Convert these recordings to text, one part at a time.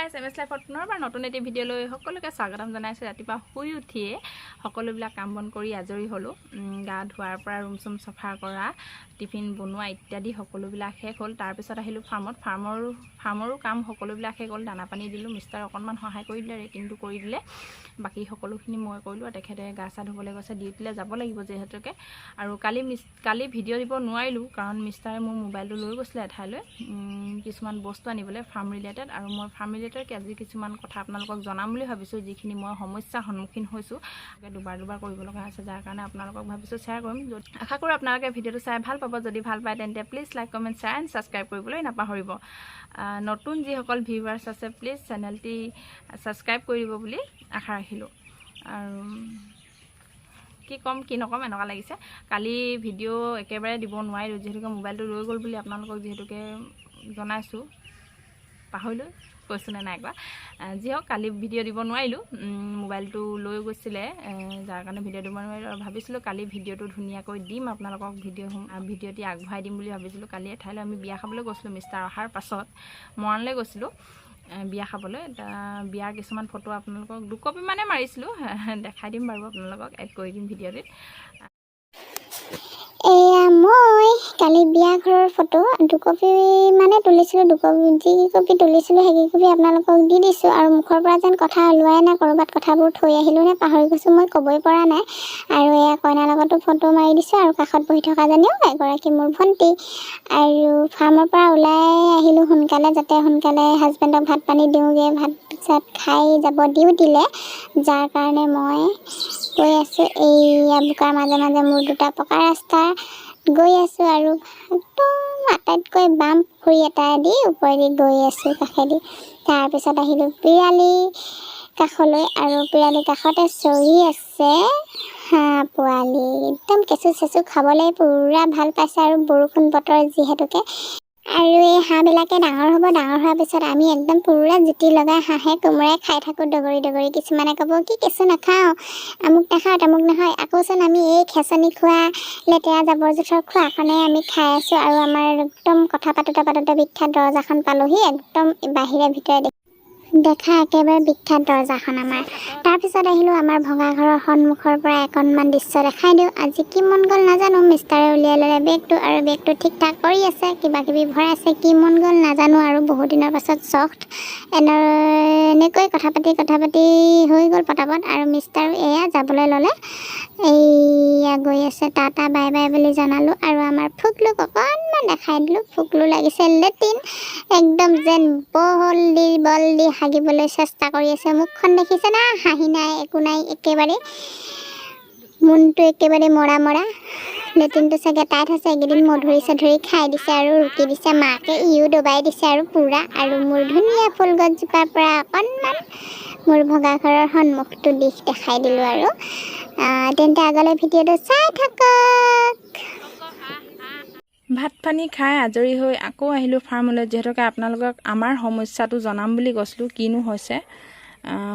Guys MS লাইফত পুনৰবাৰ নতুন এটি ভিডিঅ' লৈ সকলোকে স্বাগতম জনাইছোঁ। ৰাতিপুৱা শুই উঠিয়ে সকলোবিলাক কাম বন কৰি আজৰি হ'লোঁ। গা ধোৱাৰ পৰা ৰুম চুম চফা কৰা, টিফিন বনোৱা ইত্যাদি সকলোবিলাক শেষ হ'ল। তাৰপিছত আহিলোঁ ফাৰ্মৰো কাম সকলোবিলাক শেষ হ'ল। দানা পানী দিলোঁ, মিষ্টাৰ অকণমান সহায় কৰি দিলে, ৰেটিংটো কৰি দিলে। বাকী সকলোখিনি মই কৰিলোঁ আৰু তেখেতে গা চা ধুবলৈ গৈছে, ডিউটিলৈ যাব লাগিব যিহেতুকে। আৰু কালি ভিডিঅ' দিব নোৱাৰিলোঁ কাৰণ মিষ্টাৰে মোৰ মোবাইলটো লৈ গৈছিলে এঠাইলৈ কিছুমান বস্তু আনিবলৈ ফাৰ্ম ৰিলেটেড। আৰু মই ফাৰ্ম ৰিলেটেড আজি কিছুমান কথা আপোনালোকক জনাম বুলি ভাবিছোঁ, যিখিনি মই সমস্যাৰ সন্মুখীন হৈছোঁ। দুবাৰ কৰিব লগা হৈছে, যাৰ কাৰণে আপোনালোকক ভাবিছোঁ শ্বেয়াৰ কৰিম। আশা কৰোঁ আপোনালোকে ভিডিঅ'টো চাই ভাল পাব। যদি ভাল পায় তেন্তে please like comment share and subscribe কৰিবলৈ নাপাহৰিব। নতুন যিসকল ভিউৱাৰ্ছ আছে প্লিজ চেনেলটি ছাবস্ক্ৰাইব কৰি দিব বুলি আশা ৰাখিলোঁ। আৰু কি ক'ম কি নক'ম এনেকুৱা লাগিছে। কালি ভিডিঅ' একেবাৰে দিব নোৱাৰিলোঁ যিহেতুকে মোবাইলটো ৰৈ গ'ল বুলি আপোনালোকক যিহেতুকে জনাইছোঁ। পাহৰিলোঁ কৈছোঁ নে নাই কোৱা। যি হওক কালি ভিডিঅ' দিব নোৱাৰিলোঁ, মোবাইলটো লৈ গৈছিলে, যাৰ কাৰণে ভিডিঅ' দিব নোৱাৰিলোঁ। আৰু ভাবিছিলোঁ কালি ভিডিঅ'টো ধুনীয়াকৈ দিম আপোনালোকক, ভিডিঅ'টি আগবঢ়াই দিম বুলি ভাবিছিলোঁ। কালি এঠাইলৈ আমি বিয়া খাবলৈ গৈছিলোঁ, মিষ্টাৰ অহাৰ পাছত মৰাণলৈ গৈছিলোঁ বিয়া খাবলৈ। বিয়াৰ কিছুমান ফটো আপোনালোকক 2 কপি মানে মাৰিছিলোঁ, দেখাই দিম বাৰু আপোনালোকক, এড কৰি দিম ভিডিঅ'টিত। এয়া মই কালি বিয়া ঘৰৰ ফটো 2 কপি মানে তুলিছিলোঁ। 2 কপি যি কপি তুলিছিলোঁ সেই কপি আপোনালোকক দি দিছোঁ। আৰু মুখৰ পৰা যেন কথা ওলোৱাই নাই, ক'ৰবাত কথাবোৰ থৈ আহিলোঁ নে পাহৰি গৈছোঁ মই ক'বই পৰা নাই। আৰু এয়া কইনাৰ লগতো ফটো মাৰি দিছোঁ। আৰু কাষত বহি থকাজনীও এগৰাকী মোৰ ভণ্টি। আৰু ফাৰ্মৰ পৰা ওলাই আহিলোঁ সোনকালে, যাতে সোনকালে হাজবেণ্ডক ভাত পানী দিওঁগৈ, ভাত চাত খাই যাব ডিউটিলৈ। যাৰ কাৰণে মই গৈ আছোঁ এইয়া বোকাৰ মাজে মাজে মোৰ 2টা পকা ৰাস্তা গৈ আছোঁ। আৰু একদম আটাইতকৈ বাম পুখুৰী এটাইদি ওপৰেদি গৈ আছোঁ কাষেদি। তাৰপিছত আহিলোঁ পিৰালি কাষলৈ, আৰু পিৰালি কাষতে চৰি আছে হাঁহ পোৱালি। একদম কেঁচু চেঁচু খাবলৈ পূৰা ভাল পাইছে, আৰু বৰষুণ বতৰ যিহেতুকে। আৰু এই হাঁহবিলাকে ডাঙৰ হ'ব, ডাঙৰ হোৱাৰ পিছত আমি একদম পূৰা জুতি লগাই হাঁহে কোমোৰাই খাই থাকোঁ দগৰি দগৰি। কিছুমানে ক'ব কি কেঁচু নাখাওঁ, আমুক নাখাওঁ তামুক নাখাওঁ, আকৌচোন আমি এই খেচনি খোৱা লেতেৰা জাবৰ জোঁথৰ খোৱাখনে আমি খাই আছোঁ। আৰু আমাৰ একদম কথা পাতোতে বিখ্যাত দৰজাখন পালোহি, একদম বাহিৰে ভিতৰে দেখা একেবাৰে বিখ্যাত দৰজাখন আমাৰ। তাৰপিছত আহিলোঁ আমাৰ ভঙা ঘৰৰ সন্মুখৰ পৰা অকণমান দৃশ্য দেখাই দিওঁ। আজি কি মন গ'ল নাজানো, মিষ্টাৰে উলিয়াই ল'লে বেগটো, আৰু বেগটো ঠিক ঠাক কৰি আছে, কিবাকিবি ভৰাইছে। কি মন গ'ল নাজানো, আৰু বহুত দিনৰ পাছত এনেকৈ কথা পাতি হৈ গ'ল পটাপট। আৰু মিষ্টাৰো এয়া যাবলৈ ল'লে, এইয়া গৈ আছে। টাটা বাই বাই বুলি জনালোঁ। আৰু আমাৰ ফুকলুক অকণমান দেখাই দিলোঁ। ফুকলু লাগিছে লেট্ৰিন, একদম যেন বল দি হাগিবলৈ চেষ্টা কৰি আছে। মুখখন দেখিছে না, হাঁহি নাই, একো নাই, একেবাৰে মনটো একেবাৰে মৰা। লেট্ৰিনটো চাগে টাইট হৈছে, এইকেইদিন মধুৰি চধুৰি খাই দিছে আৰু ৰুকি দিছে, মাকে ইও দবাই দিছে আৰু পূৰা। আৰু মোৰ ধুনীয়া ফুল গছজোপাৰ পৰা অকণমান মোৰ ভগা ঘৰৰ সন্মুখটো দিশ দেখাই দিলোঁ। আৰু তেন্তে আগলৈ ভিডিঅ'টো চাই থাকক। ভাত পানী খাই আজৰি হৈ আকৌ আহিলোঁ ফাৰ্মলৈ, যিহেতুকে আপোনালোকক আমাৰ সমস্যাটো জনাম বুলি কৈছিলোঁ। কিনো হৈছে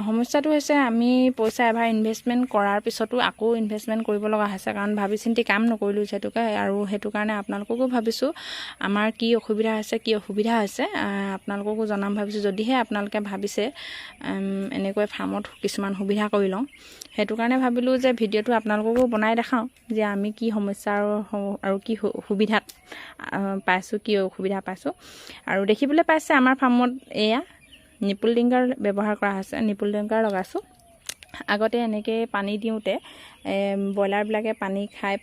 সমস্যাটো হৈছে, আমি পইচা এবাৰ ইনভেষ্টমেণ্ট কৰাৰ পিছতো আকৌ ইনভেষ্টমেণ্ট কৰিব লগা হৈছে, কাৰণ ভাবি চিন্তি কাম নকৰিলোঁ যিহেতুকে। আৰু সেইটো কাৰণে আপোনালোককো ভাবিছোঁ আমাৰ কি অসুবিধা হৈছে, কি অসুবিধা হৈছে আপোনালোককো জনাম ভাবিছোঁ। যদিহে আপোনালোকে ভাবিছে এনেকৈ ফাৰ্মত কিছুমান সুবিধা কৰি লওঁ, সেইটো কাৰণে ভাবিলোঁ যে ভিডিঅ'টো আপোনালোককো বনাই দেখাওঁ যে আমি কি সমস্যা আৰু কি সুবিধাত পাইছোঁ, কি অসুবিধা পাইছোঁ। আৰু দেখিবলৈ পাইছে আমাৰ ফাৰ্মত এয়া নিপুল ডিংকাৰ ব্যৱহাৰ কৰা হৈছে, নিপুল ডিংকাৰ লগাইছোঁ। আগতে এনেকৈ পানী দিওঁতে ব্ৰইলাৰবিলাকে পানী খাই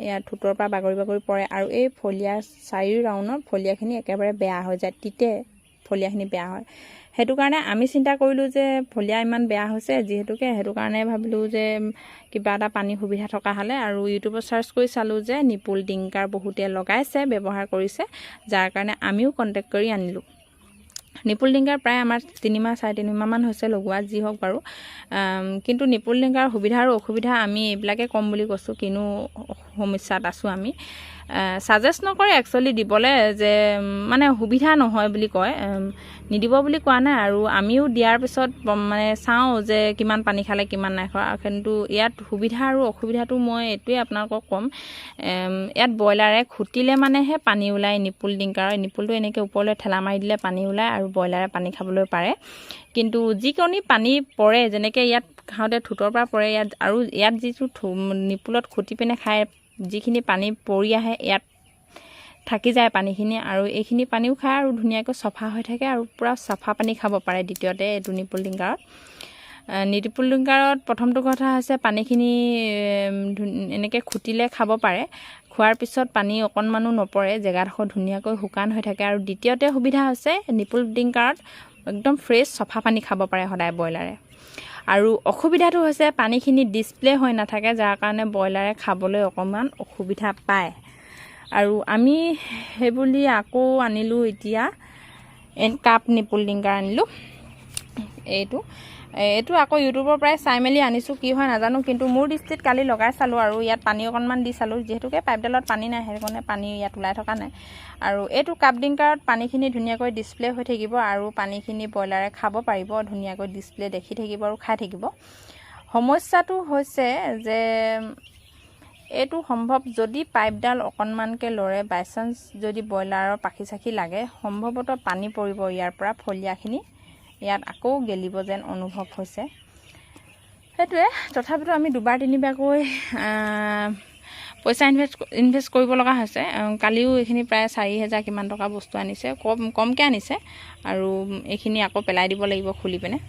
ইয়াৰ ঠোঁটৰ পৰা বাগৰি পৰে, আৰু এই ফলিয়া 4 ৰাউণ্ডৰ ফলিয়াখিনি একেবাৰে বেয়া হৈ যায়, ফলিয়াখিনি বেয়া হয়। সেইটো কাৰণে আমি চিন্তা কৰিলোঁ যে ফলিয়া ইমান বেয়া হৈছে যিহেতুকে, সেইটো কাৰণে ভাবিলোঁ যে কিবা এটা পানী সুবিধা থকা হ'লে। আৰু ইউটিউবত চাৰ্চ কৰি চালোঁ যে নিপুল ডিংকাৰ বহুতে লগাইছে, ব্যৱহাৰ কৰিছে, যাৰ কাৰণে আমিও কণ্টেক্ট কৰি আনিলোঁ। নিপুল ডিংকাৰ প্ৰায় আমাৰ 3 মাহ 4.5 মাহমান হৈছে লগোৱা, যি হওক বাৰু। কিন্তু নিপুল ডিংকাৰ সুবিধা আৰু অসুবিধা আমি এইবিলাকে ক'ম বুলি কৈছোঁ, কিনো সমস্যাত আছোঁ আমি। ছাজেষ্ট নকৰে একচুৱেলি দিবলৈ, যে মানে সুবিধা নহয় বুলি কয়, নিদিব বুলি কোৱা নাই। আৰু আমিও দিয়াৰ পিছত মানে চাওঁ যে কিমান পানী খালে কিমান নাই খোৱা। কিন্তু ইয়াত সুবিধা আৰু অসুবিধাটো মই এইটোৱে আপোনালোকক ক'ম, ইয়াত ব্ৰইলাৰে খুটিলে মানেহে পানী ওলায়। নিপুল ডিংকাৰৰ নিপুলটো এনেকৈ ওপৰলৈ ঠেলা মাৰি দিলে পানী ওলায় আৰু ব্ৰইলাৰে পানী খাবলৈ পাৰে। কিন্তু যিকণি পানী পৰে, যেনেকৈ ইয়াত খাওঁতে ঠোঁটৰ পৰা পৰে, ইয়াত যিটো নিপুলত খুটি পিনে খাই যিখিনি পানী পৰি আহে ইয়াত থাকি যায় পানীখিনি, আৰু এইখিনি পানীও খায় আৰু ধুনীয়াকৈ চফা হৈ থাকে আৰু পূৰা চফা পানী খাব পাৰে। দ্বিতীয়তে এইটো নিপুল ডিংকাৰত। নিপুল ডিংকাৰত প্ৰথমটো কথা হৈছে পানীখিনি এনেকৈ খুটিলে খাব পাৰে, খোৱাৰ পিছত পানী অকণমানো নপৰে, জেগাডোখৰ ধুনীয়াকৈ শুকান হৈ থাকে। আৰু দ্বিতীয়তে সুবিধা হৈছে নিপুল ডিংকাৰত একদম ফ্ৰেছ চফা পানী খাব পাৰে সদায় ব্ৰইলাৰে। আৰু অসুবিধাটো হৈছে পানীখিনি ডিছপ্লে হৈ নাথাকে, যাৰ কাৰণে ব্ৰইলাৰে খাবলৈ অকণমান অসুবিধা পায়। আৰু আমি সেইবুলি আকৌ আনিলোঁ এতিয়া কাপ নিপুল ডিংকাৰ আনিলোঁ। এইটো আকৌ ইউটিউবৰ পৰাই চাই মেলি আনিছোঁ, কি হয় নাজানো। কিন্তু মোৰ দৃষ্টিত কালি লগাই চালোঁ আৰু ইয়াত পানী অকণমান দি চালোঁ, যিহেতুকে পাইপডালত পানী নাই সেইকাৰণে পানী ইয়াত ওলাই থকা নাই। আৰু এইটো কাপ ডিংকাৰত পানীখিনি ধুনীয়াকৈ ডিছপ্লে হৈ থাকিব আৰু পানীখিনি ব্ৰইলাৰে খাব পাৰিব, ধুনীয়াকৈ ডিছপ্লে দেখি থাকিব আৰু খাই থাকিব। সমস্যাটো হৈছে যে এইটো সম্ভৱ যদি পাইপডাল অকণমানকৈ লৰে, বাই চান্স যদি ব্ৰইলাৰৰ পাখি চাখি লাগে, সম্ভৱতঃ পানী পৰিব ইয়াৰ পৰা, ফলিয়াখিনি ইয়াত আকৌ গেলিব যেন অনুভৱ হৈছে। সেইটোৱে, তথাপিতো আমি দুবাৰ তিনিবাৰকৈ পইচা ইনভেষ্ট কৰিব লগা হৈছে। কালিও এইখিনি প্ৰায় 4,000 কিমান টকা বস্তু আনিছে, কমকৈ আনিছে, আৰু এইখিনি আকৌ পেলাই দিব লাগিব খুলি পিনে।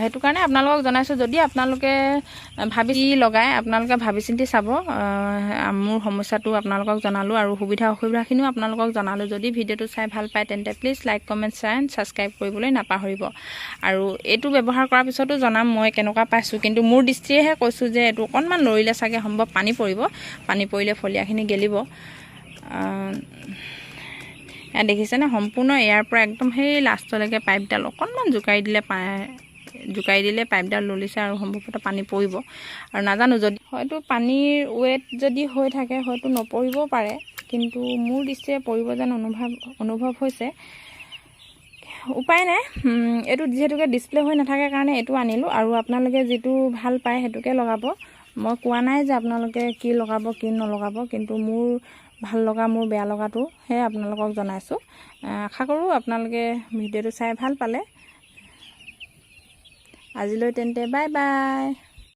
সেইটো কাৰণে আপোনালোকক জনাইছোঁ, যদি আপোনালোকে ভাবি লগাই আপোনালোকে ভাবি চিন্তি চাব। মোৰ সমস্যাটো আপোনালোকক জনালোঁ আৰু সুবিধা অসুবিধাখিনিও আপোনালোকক জনালোঁ। যদি ভিডিঅ'টো চাই ভাল পায় তেন্তে please like, comment, share and subscribe কৰিবলৈ নাপাহৰিব। আৰু এইটো ব্যৱহাৰ কৰাৰ পিছতো জনাম মই কেনেকুৱা পাইছোঁ। কিন্তু মোৰ দৃষ্টিৰেহে কৈছোঁ যে এইটো অকণমান লৰিলে চাগে সম্ভৱ পানী পৰিব, পানী পৰিলে ফলিয়াখিনি গেলিব। ইয়াত দেখিছেনে, সম্পূৰ্ণ ইয়াৰ পৰা একদম সেই লাষ্টলৈকে পাইপডাল অকণমান জোকাৰি দিলে পাইপডাল ললিছে আৰু সম্ভৱতঃ পানী পৰিব। আৰু নাজানো, যদি হয়তো পানীৰ ৱেট যদি হৈ থাকে হয়তো নপৰিবও পাৰে, কিন্তু মোৰ দৃষ্টিৰে পৰিব যেন অনুভৱ হৈছে। উপায় নাই, এইটো যিহেতুকে ডিছপ্লে হৈ নাথাকে কাৰণে এইটো আনিলোঁ। আৰু আপোনালোকে যিটো ভাল পায় সেইটোকে লগাব। মই কোৱা নাই যে আপোনালোকে কি লগাব কি নলগাব, কিন্তু মোৰ ভাল লগা মোৰ বেয়া লগাটো সেয়ে আপোনালোকক জনাইছোঁ। আশা কৰোঁ আপোনালোকে ভিডিঅ'টো চাই ভাল পালে। আজিলৈ তেন্তে বাই বাই।